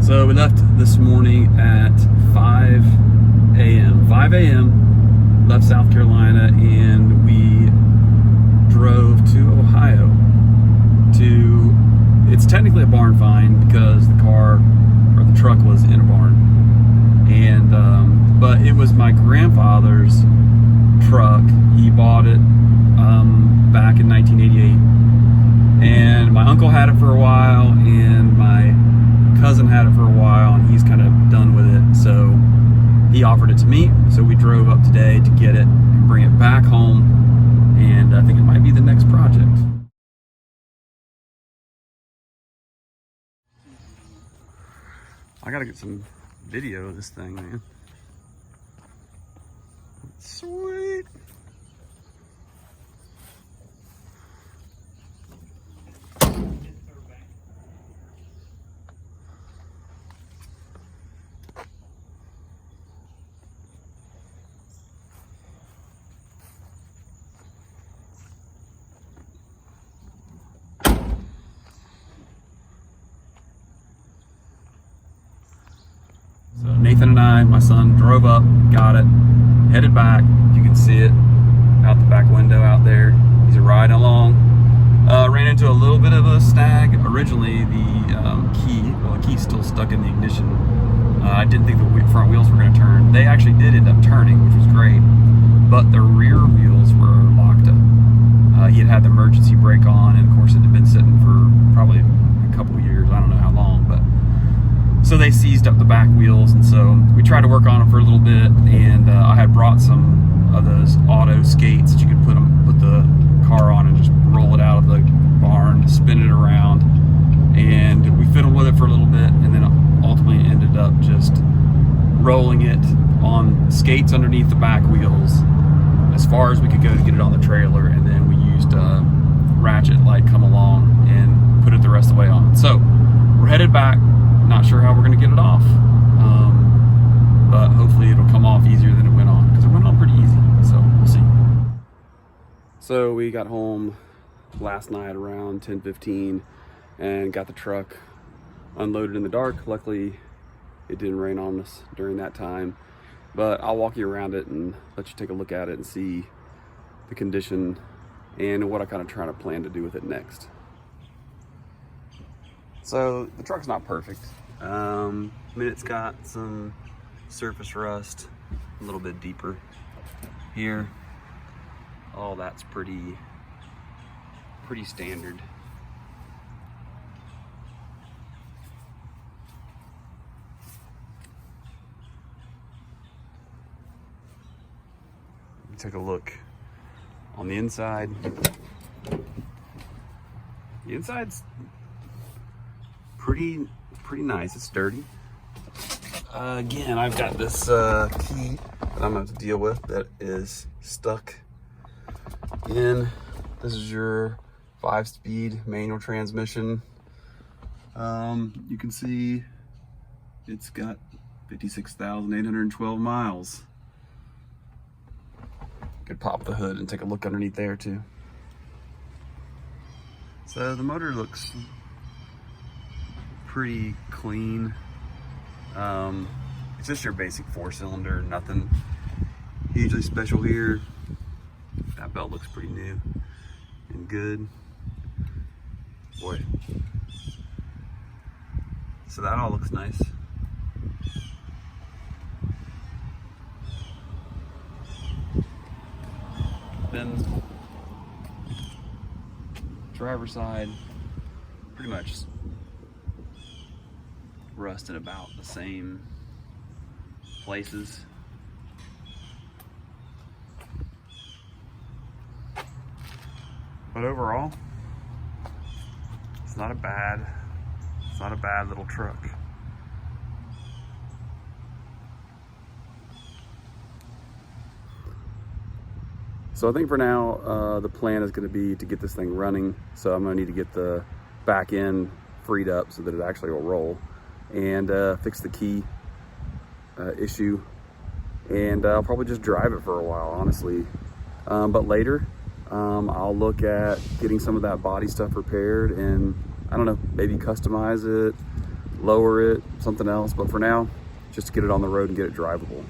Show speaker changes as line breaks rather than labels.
So we left this morning at 5 a.m. 5 a.m. left South Carolina, and we drove to Ohio it's technically a barn find because the car or the truck was in a barn, and but it was my grandfather's truck. He bought it back in 1988, and my uncle had it for a while, and my cousin had it for a while, and he's kind of done with it, so he offered it to me. So we drove up today to get it and bring it back home, and I think it might be the next project. I gotta get some video of this thing, man. Sweet. So Nathan and I, my son, drove up, got it, headed back. You can see it out the back window out there. He's riding along. Ran into a little bit of a snag. Originally, the key's still stuck in the ignition. I didn't think the front wheels were going to turn. They actually did end up turning, which was great, but the rear wheels were locked up. He had the emergency brake on, and of course it had been sitting for probably a couple of years. I don't know how long, but so they seized up the back wheels, and so we tried to work on them for a little bit, and I had brought some of those auto skates that you could put the car on and just roll it out of the barn, spin it around, and we fiddled with it for a little bit, and then ultimately ended up just rolling it on skates underneath the back wheels as far as we could go to get it on the trailer, and then we used ratchet like come along and put it the rest of the way on. So we're headed back. Not sure how we're going to get it off, but hopefully it'll come off easier than it went on, because it went on pretty easy, so we'll see. So we got home last night around 10:15 and got the truck unloaded in the dark. Luckily it didn't rain on us during that time, but I'll walk you around it and let you take a look at it and see the condition and what I kind of try to plan to do with it next. So the truck's not perfect. I mean, it's got some surface rust, a little bit deeper here. All that's pretty standard. Take a look on the inside. The inside's pretty nice. It's sturdy. Again, I've got this key that I'm going to have to deal with that is stuck in. This is your 5-speed manual transmission. You can see it's got 56,812 miles. Could pop the hood and take a look underneath there too. So the motor looks pretty clean. It's just your basic 4-cylinder, nothing hugely special here. That belt looks pretty new and good. Boy. So that all looks nice. Then driver's side, pretty much rust in about the same places. But overall, it's not a bad little truck. So I think for now, the plan is going to be to get this thing running. So I'm going to need to get the back end freed up so that it actually will roll, and fix the key issue. And I'll probably just drive it for a while, honestly. But later, I'll look at getting some of that body stuff repaired, and I don't know, maybe customize it, lower it, something else. But for now, just to get it on the road and get it drivable.